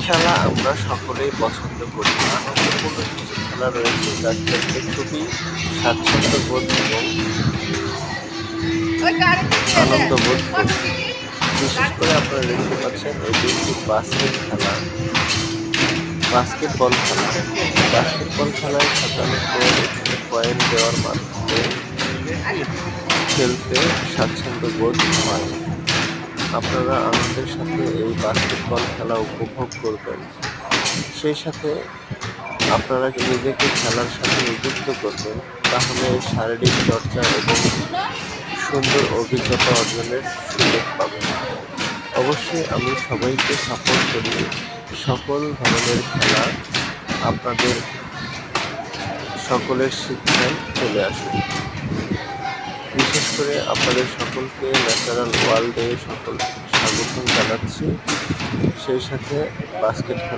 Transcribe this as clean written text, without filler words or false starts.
খেলা আমরা সকলেই পছন্দ করি। আনন্দপূর্ণ কিছু খেলা রয়েছে যা খেলতে খুবই স্বাচ্ছন্দ্য বোধ এবং আনন্দ বোধ করি। বিশেষ করে আপনারা দেখতে পাচ্ছেন এটি একটি বাস্কেটবল খেলা। বাস্কেটবল খেলায় সাধারণত এখানে কয়েন দেওয়ার মাধ্যমে খেলতে স্বাচ্ছন্দ্য বোধ হয়। আপনারা আনন্দের সাথে এই বাস্কেটবল খেলা উপভোগ করবেন। সেই সাথে আপনারা নিজেকে খেলার সাথে নিযুক্ত করবেন, তাহলে শারীরিক চর্চা এবং সুন্দর অভিজ্ঞতা অর্জনের সুযোগ পাবেন। অবশ্যই আমি সবাইকে সাপোর্ট করি সকল ধরনের খেলা আপনাদের সকলের শিক্ষায় চলে আসুন। বিশেষ করে আপনাদের সকলকে ন্যাচারাল ওয়ার্ল্ডে স্বাগতম জানাচ্ছি। সেই সাথে বাস্কেট খেলা